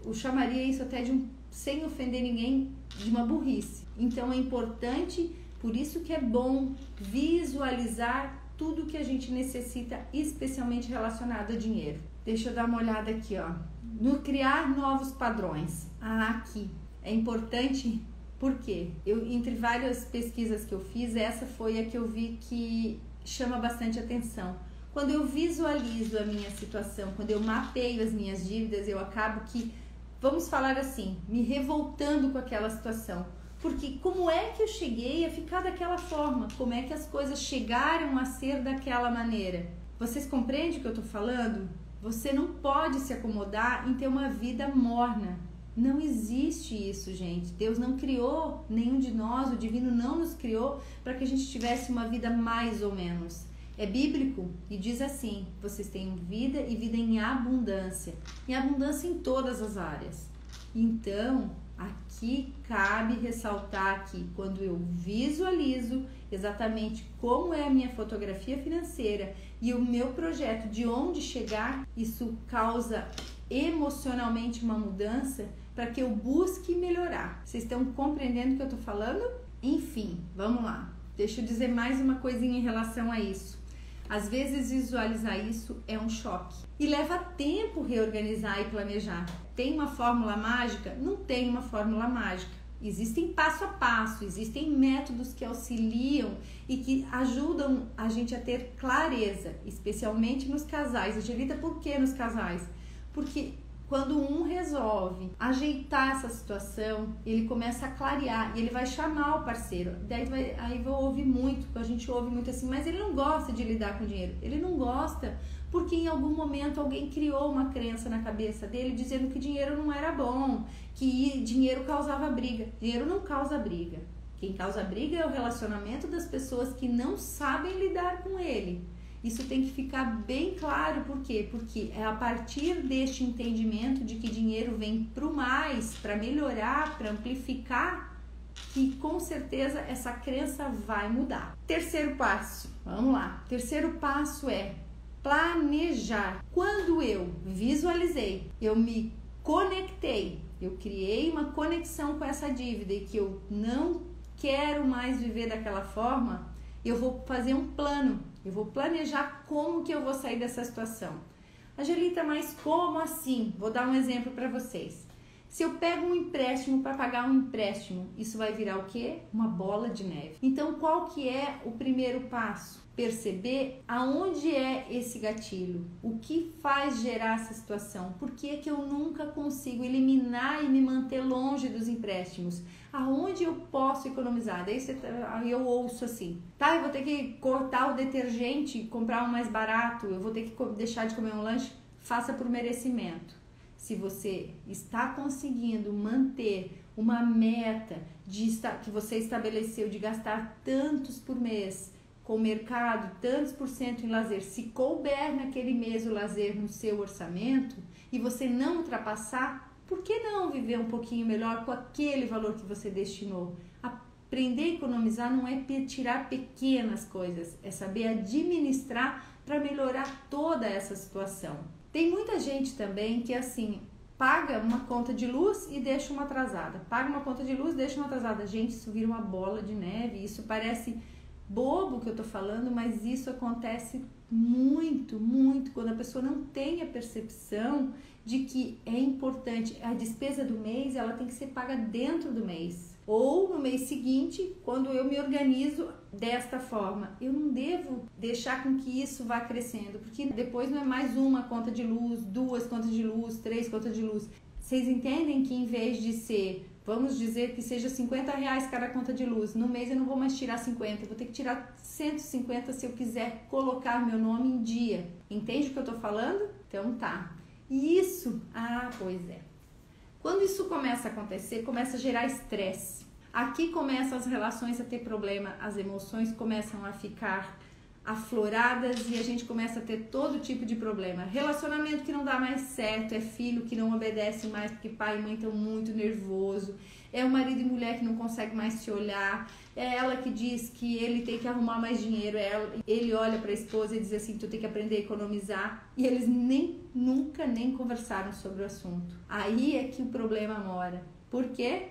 Eu chamaria isso até sem ofender ninguém, de uma burrice. Então é importante, por isso que é bom visualizar tudo que a gente necessita, especialmente relacionado a dinheiro. Deixa eu dar uma olhada aqui, ó. No criar novos padrões. Aqui. É importante, porque entre várias pesquisas que eu fiz, essa foi a que eu vi que chama bastante atenção. Quando eu visualizo a minha situação, quando eu mapeio as minhas dívidas, eu acabo que, vamos falar assim, me revoltando com aquela situação. Porque como é que eu cheguei a ficar daquela forma? Como é que as coisas chegaram a ser daquela maneira? Vocês compreendem o que eu estou falando? Você não pode se acomodar em ter uma vida morna. Não existe isso, gente. Deus não criou nenhum de nós, o divino não nos criou para que a gente tivesse uma vida mais ou menos. É bíblico e diz assim: vocês têm vida e vida em abundância em todas as áreas. Então, aqui cabe ressaltar que quando eu visualizo exatamente como é a minha fotografia financeira e o meu projeto de onde chegar, isso causa emocionalmente uma mudança para que eu busque melhorar. Vocês estão compreendendo o que eu estou falando? Enfim, vamos lá. Deixa eu dizer mais uma coisinha em relação a isso. Às vezes visualizar isso é um choque e leva tempo reorganizar e planejar. Tem uma fórmula mágica? Não tem uma fórmula mágica. Existem passo a passo, existem métodos que auxiliam e que ajudam a gente a ter clareza, especialmente nos casais. Angelita, por que nos casais? Porque quando um resolve ajeitar essa situação, ele começa a clarear e ele vai chamar o parceiro. Aí vou ouvir muito, a gente ouve muito assim, mas ele não gosta de lidar com dinheiro. Ele não gosta porque em algum momento alguém criou uma crença na cabeça dele dizendo que dinheiro não era bom, que dinheiro causava briga. Dinheiro não causa briga. Quem causa briga é o relacionamento das pessoas que não sabem lidar com ele. Isso tem que ficar bem claro, por quê? Porque é a partir deste entendimento de que dinheiro vem para o mais, para melhorar, para amplificar, que com certeza essa crença vai mudar. Terceiro passo, vamos lá. Terceiro passo é planejar. Quando eu visualizei, eu me conectei, eu criei uma conexão com essa dívida e que eu não quero mais viver daquela forma, eu vou fazer um plano. Eu vou planejar como que eu vou sair dessa situação. Angelita, mas como assim? Vou dar um exemplo para vocês. Se eu pego um empréstimo para pagar um empréstimo, isso vai virar o quê? Uma bola de neve. Então, qual que é o primeiro passo? Perceber aonde é esse gatilho, o que faz gerar essa situação, por que que eu nunca consigo eliminar e me manter longe dos empréstimos, aonde eu posso economizar. Daí eu ouço assim, tá, eu vou ter que cortar o detergente, comprar um mais barato, eu vou ter que deixar de comer um lanche. Faça por merecimento. Se você está conseguindo manter uma meta que você estabeleceu de gastar tantos por mês com o mercado, tantos por cento em lazer, se couber naquele mês o lazer no seu orçamento e você não ultrapassar, por que não viver um pouquinho melhor com aquele valor que você destinou? Aprender a economizar não é tirar pequenas coisas, é saber administrar para melhorar toda essa situação. Tem muita gente também que assim, paga uma conta de luz e deixa uma atrasada. Paga uma conta de luz e deixa uma atrasada. Gente, isso vira uma bola de neve. Isso parece bobo que eu tô falando, mas isso acontece muito, muito quando a pessoa não tem a percepção de que é importante. A despesa do mês, ela tem que ser paga dentro do mês. Ou no mês seguinte, quando eu me organizo desta forma. Eu não devo deixar com que isso vá crescendo, porque depois não é mais uma conta de luz, 2 contas de luz, 3 contas de luz. Vocês entendem que em vez de ser, vamos dizer que seja R$50 cada conta de luz, no mês eu não vou mais tirar 50, eu vou ter que tirar 150 se eu quiser colocar meu nome em dia. Entende o que eu tô falando? Então tá. E isso, pois é. Quando isso começa a acontecer, começa a gerar estresse. Aqui começam as relações a ter problema, as emoções começam a ficar afloradas e a gente começa a ter todo tipo de problema. Relacionamento que não dá mais certo, é filho que não obedece mais porque pai e mãe estão muito nervosos, é o marido e mulher que não consegue mais se olhar, é ela que diz que ele tem que arrumar mais dinheiro, ele olha para a esposa e diz assim, tu tem que aprender a economizar, e eles nunca conversaram sobre o assunto. Aí é que o problema mora. Por quê?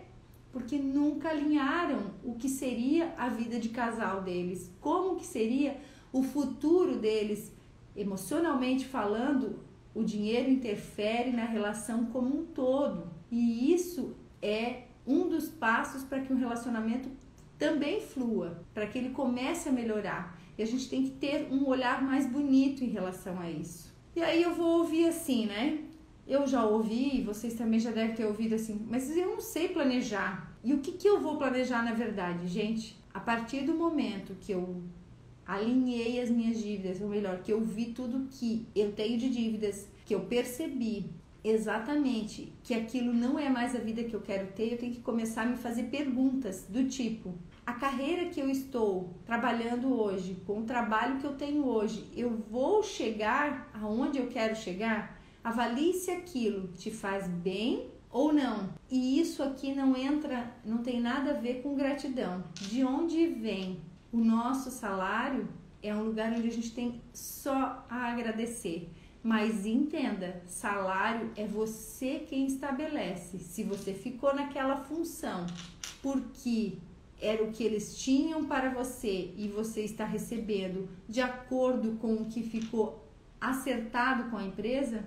Porque nunca alinharam o que seria a vida de casal deles, como que seria o futuro deles, emocionalmente falando, O dinheiro interfere na relação como um todo. E isso é um dos passos para que um relacionamento também flua, para que ele comece a melhorar. E a gente tem que ter um olhar mais bonito em relação a isso. E aí eu vou ouvir assim, né? Eu já ouvi, vocês também já devem ter ouvido assim, mas eu não sei planejar. E o que eu vou planejar na verdade, gente? A partir do momento que eu alinhei as minhas dívidas, ou melhor, que eu vi tudo que eu tenho de dívidas, que eu percebi exatamente que aquilo não é mais a vida que eu quero ter, eu tenho que começar a me fazer perguntas do tipo: a carreira que eu estou trabalhando hoje, com o trabalho que eu tenho hoje, eu vou chegar aonde eu quero chegar? Avalie se aquilo te faz bem ou não. E isso aqui não tem nada a ver com gratidão. De onde vem o nosso salário é um lugar onde a gente tem só a agradecer. Mas entenda, salário é você quem estabelece. Se você ficou naquela função porque era o que eles tinham para você e você está recebendo de acordo com o que ficou acertado com a empresa,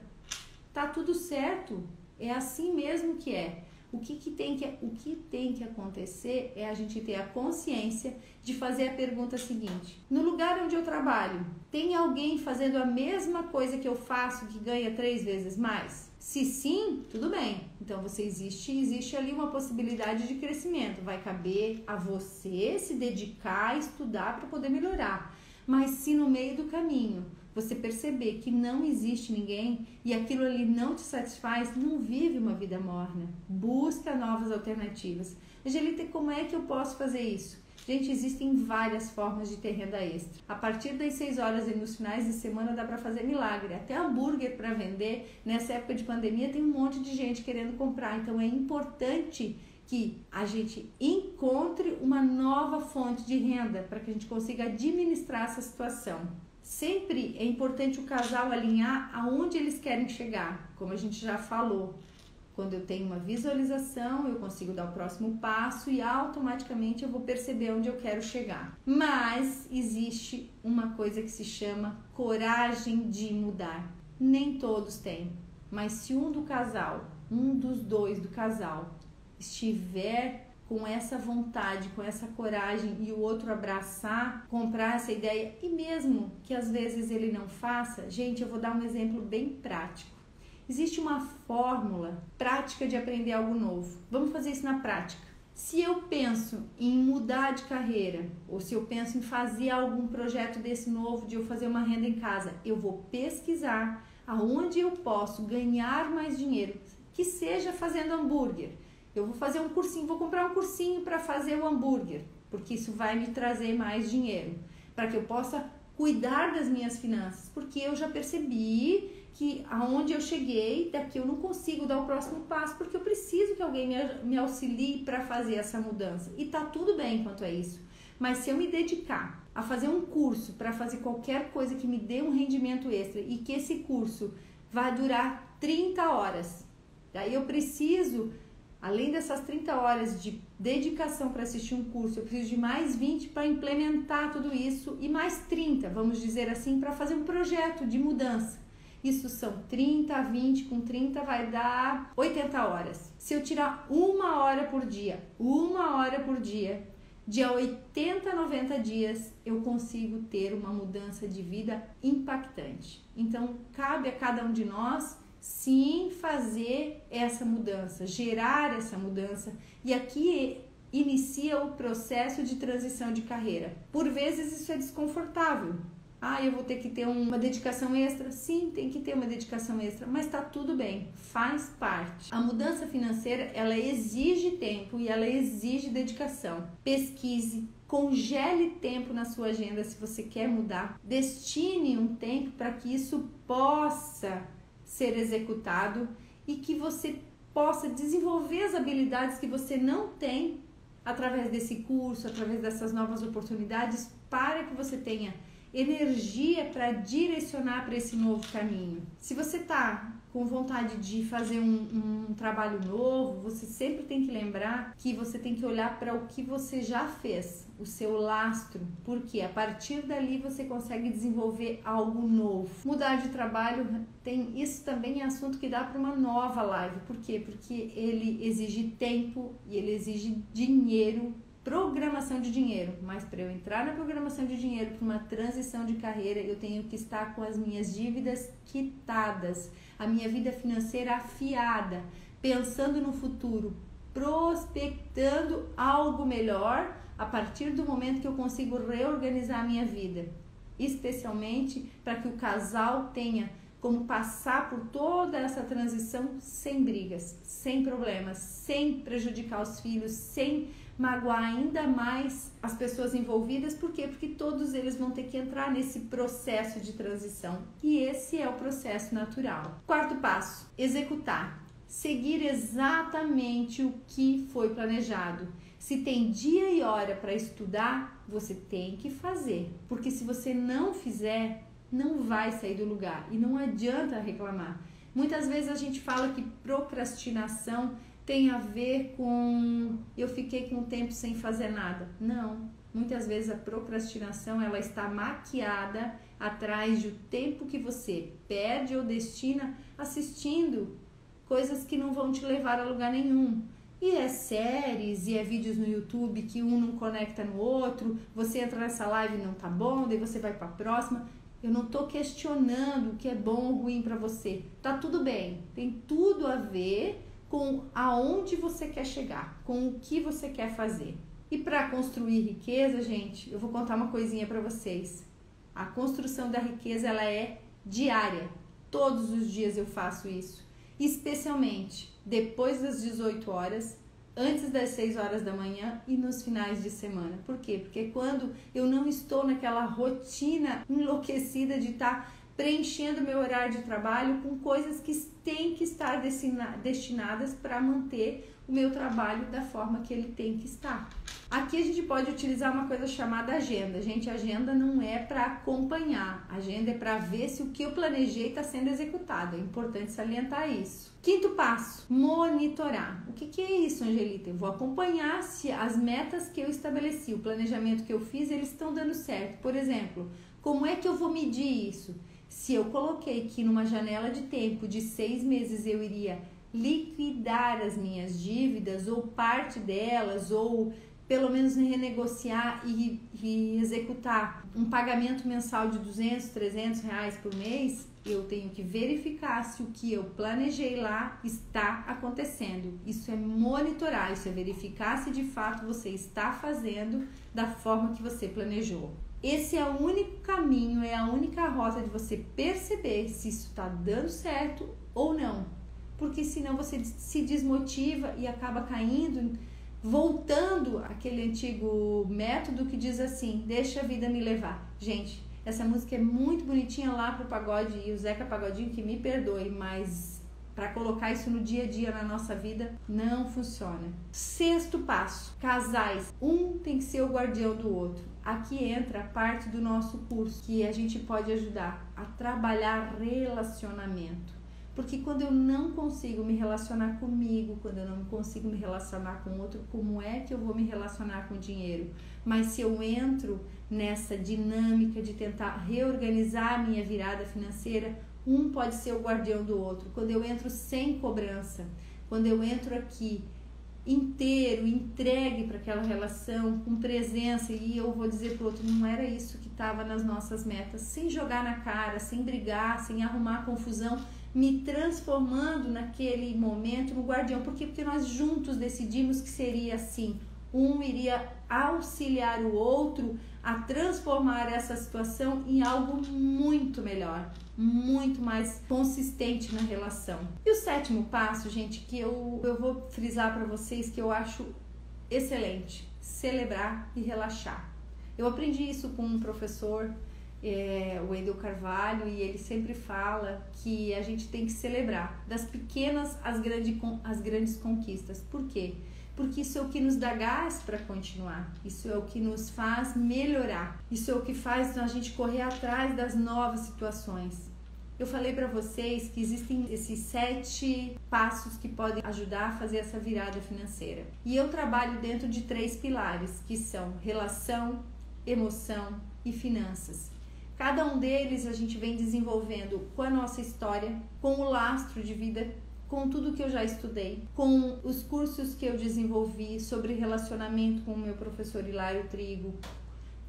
tá tudo certo. É assim mesmo que é. O que tem que acontecer é a gente ter a consciência de fazer a pergunta seguinte: no lugar onde eu trabalho, tem alguém fazendo a mesma coisa que eu faço que ganha 3 vezes mais? Se sim, tudo bem. Então existe ali uma possibilidade de crescimento. Vai caber a você se dedicar a estudar para poder melhorar. Mas se no meio do caminho você perceber que não existe ninguém e aquilo ali não te satisfaz, não vive uma vida morna. Busca novas alternativas. Angelita, como é que eu posso fazer isso? Gente, existem várias formas de ter renda extra. A partir das 6 horas e nos finais de semana dá para fazer milagre. Até hambúrguer para vender. Nessa época de pandemia tem um monte de gente querendo comprar. Então é importante que a gente encontre uma nova fonte de renda para que a gente consiga administrar essa situação. Sempre é importante o casal alinhar aonde eles querem chegar, como a gente já falou. Quando eu tenho uma visualização, eu consigo dar o próximo passo e automaticamente eu vou perceber onde eu quero chegar. Mas existe uma coisa que se chama coragem de mudar. Nem todos têm, mas se um dos dois do casal estiver com essa vontade, com essa coragem e o outro abraçar, comprar essa ideia, e mesmo que às vezes ele não faça, gente, eu vou dar um exemplo bem prático. Existe uma fórmula prática de aprender algo novo. Vamos fazer isso na prática. Se eu penso em mudar de carreira, ou se eu penso em fazer algum projeto desse novo, de eu fazer uma renda em casa, eu vou pesquisar aonde eu posso ganhar mais dinheiro, que seja fazendo hambúrguer. Eu vou fazer um cursinho, vou comprar um cursinho para fazer o hambúrguer, porque isso vai me trazer mais dinheiro, para que eu possa cuidar das minhas finanças, porque eu já percebi que aonde eu cheguei, daqui eu não consigo dar o próximo passo, porque eu preciso que alguém me auxilie para fazer essa mudança. E tá tudo bem quanto a isso. Mas se eu me dedicar a fazer um curso para fazer qualquer coisa que me dê um rendimento extra e que esse curso vai durar 30 horas, daí eu preciso, além dessas 30 horas de dedicação para assistir um curso, eu preciso de mais 20 para implementar tudo isso e mais 30, vamos dizer assim, para fazer um projeto de mudança. Isso são 30, 20, com 30 vai dar 80 horas. Se eu tirar 1 hora por dia, de 80 a 90 dias, eu consigo ter uma mudança de vida impactante. Então, cabe a cada um de nós, sim, fazer essa mudança, gerar essa mudança. E aqui inicia o processo de transição de carreira. Por vezes isso é desconfortável. Eu vou ter que ter uma dedicação extra? Sim, tem que ter uma dedicação extra, mas tá tudo bem, faz parte. A mudança financeira, ela exige tempo e ela exige dedicação. Pesquise, congele tempo na sua agenda se você quer mudar. Destine um tempo para que isso possa ser executado e que você possa desenvolver as habilidades que você não tem através desse curso, através dessas novas oportunidades, para que você tenha energia para direcionar para esse novo caminho. Se você está com vontade de fazer um trabalho novo, você sempre tem que lembrar que você tem que olhar para o que você já fez, o seu lastro, porque a partir dali você consegue desenvolver algo novo. Mudar de trabalho, isso também é assunto que dá para uma nova live. Por quê? Porque ele exige tempo e ele exige dinheiro, programação de dinheiro, mas para eu entrar na programação de dinheiro para uma transição de carreira, eu tenho que estar com as minhas dívidas quitadas, a minha vida financeira afiada, pensando no futuro, prospectando algo melhor a partir do momento que eu consigo reorganizar a minha vida, especialmente para que o casal tenha como passar por toda essa transição sem brigas, sem problemas, sem prejudicar os filhos, sem magoar ainda mais as pessoas envolvidas. Por quê? Porque todos eles vão ter que entrar nesse processo de transição. E esse é o processo natural. Quarto passo, executar. Seguir exatamente o que foi planejado. Se tem dia e hora para estudar, você tem que fazer. Porque se você não fizer, não vai sair do lugar. E não adianta reclamar. Muitas vezes a gente fala que procrastinação tem a ver com eu fiquei com o tempo sem fazer nada. Não, muitas vezes a procrastinação ela está maquiada atrás do tempo que você perde ou destina assistindo coisas que não vão te levar a lugar nenhum. E é séries e é vídeos no YouTube que um não conecta no outro, você entra nessa live e não tá bom, daí você vai para a próxima. Eu não tô questionando o que é bom ou ruim para você. Tá tudo bem, tem tudo a ver com aonde você quer chegar, com o que você quer fazer. E para construir riqueza, gente, eu vou contar uma coisinha para vocês. A construção da riqueza, ela é diária. Todos os dias eu faço isso. Especialmente depois das 18 horas, antes das 6 horas da manhã e nos finais de semana. Por quê? Porque quando eu não estou naquela rotina enlouquecida de estar preenchendo meu horário de trabalho com coisas que têm que estar destinadas para manter o meu trabalho da forma que ele tem que estar. Aqui a gente pode utilizar uma coisa chamada agenda. Gente, agenda não é para acompanhar. Agenda é para ver se o que eu planejei está sendo executado. É importante salientar isso. Quinto passo, monitorar. O que é isso, Angelita? Eu vou acompanhar se as metas que eu estabeleci, o planejamento que eu fiz, eles estão dando certo. Por exemplo, como é que eu vou medir isso? Se eu coloquei que numa janela de tempo de 6 meses eu iria liquidar as minhas dívidas ou parte delas, ou pelo menos renegociar e executar um pagamento mensal de 200, 300 reais por mês, eu tenho que verificar se o que eu planejei lá está acontecendo. Isso é monitorar, isso é verificar se de fato você está fazendo da forma que você planejou. Esse é o único caminho, é a única rota de você perceber se isso está dando certo ou não. Porque senão você se desmotiva e acaba caindo, voltando àquele antigo método que diz assim, deixa a vida me levar. Gente, essa música é muito bonitinha lá pro pagode e o Zeca Pagodinho que me perdoe, mas para colocar isso no dia a dia na nossa vida não funciona. Sexto passo, casais. Um tem que ser o guardião do outro. Aqui entra a parte do nosso curso que a gente pode ajudar a trabalhar relacionamento. Porque quando eu não consigo me relacionar comigo, quando eu não consigo me relacionar com outro, como é que eu vou me relacionar com o dinheiro? Mas se eu entro nessa dinâmica de tentar reorganizar a minha virada financeira, um pode ser o guardião do outro. Quando eu entro sem cobrança, quando eu entro aqui inteiro, entregue para aquela relação, com presença, e eu vou dizer para o outro, não era isso que estava nas nossas metas, sem jogar na cara, sem brigar, sem arrumar confusão, me transformando naquele momento no guardião. Por quê? Porque nós juntos decidimos que seria assim. Um iria auxiliar o outro a transformar essa situação em algo muito melhor, muito mais consistente na relação. E o sétimo passo, gente, que eu vou frisar para vocês, que eu acho excelente: celebrar e relaxar. Eu aprendi isso com um professor, o Wendel Carvalho, e ele sempre fala que a gente tem que celebrar das pequenas às grandes conquistas. Por quê? porque isso é o que nos dá gás para continuar, isso é o que nos faz melhorar, isso é o que faz a gente correr atrás das novas situações. Eu falei para vocês que existem esses 7 passos que podem ajudar a fazer essa virada financeira. E eu trabalho dentro de 3 pilares, que são relação, emoção e finanças. Cada um deles a gente vem desenvolvendo com a nossa história, com o lastro de vida, com tudo que eu já estudei, com os cursos que eu desenvolvi sobre relacionamento com o meu professor Hilário Trigo,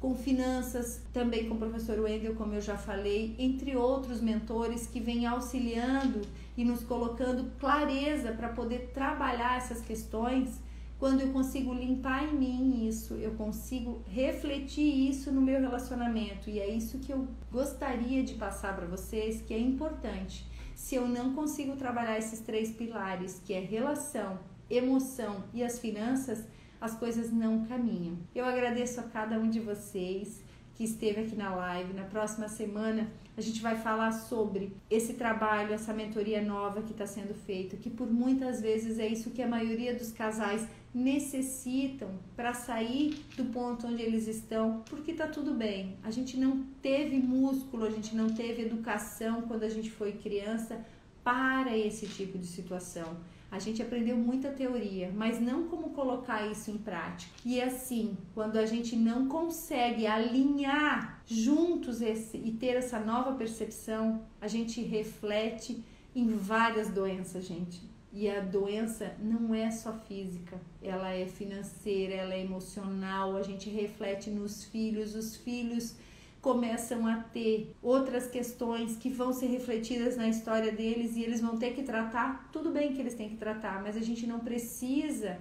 com finanças, também com o professor Wendel, como eu já falei, entre outros mentores que vêm auxiliando e nos colocando clareza para poder trabalhar essas questões. Quando eu consigo limpar em mim isso, eu consigo refletir isso no meu relacionamento, e é isso que eu gostaria de passar para vocês, que é importante. Se eu não consigo trabalhar esses 3 pilares, que é relação, emoção e as finanças, as coisas não caminham. Eu agradeço a cada um de vocês que esteve aqui na live. Na próxima semana a gente vai falar sobre esse trabalho, essa mentoria nova que está sendo feita, que por muitas vezes é isso que a maioria dos casais necessitam para sair do ponto onde eles estão, porque tá tudo bem. A gente não teve músculo, a gente não teve educação quando a gente foi criança para esse tipo de situação. A gente aprendeu muita teoria, mas não como colocar isso em prática. E assim, quando a gente não consegue alinhar juntos e ter essa nova percepção, a gente reflete em várias doenças, gente. E a doença não é só física, ela é financeira, ela é emocional, a gente reflete nos filhos, os filhos começam a ter outras questões que vão ser refletidas na história deles e eles vão ter que tratar. Tudo bem que eles têm que tratar, mas a gente não precisa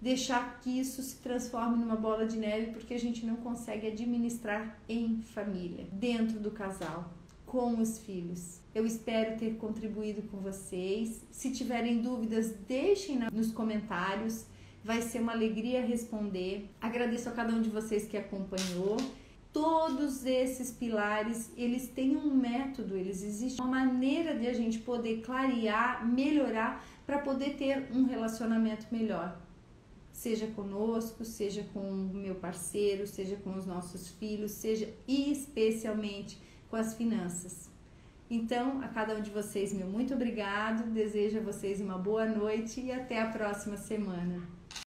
deixar que isso se transforme numa bola de neve, porque a gente não consegue administrar em família, dentro do casal, com os filhos. Eu espero ter contribuído com vocês. Se tiverem dúvidas, deixem nos comentários. Vai ser uma alegria responder. Agradeço a cada um de vocês que acompanhou. Todos esses pilares, eles têm um método, eles existem uma maneira de a gente poder clarear, melhorar, para poder ter um relacionamento melhor. Seja conosco, seja com o meu parceiro, seja com os nossos filhos, seja especialmente com as finanças. Então, a cada um de vocês, meu muito obrigado, desejo a vocês uma boa noite e até a próxima semana.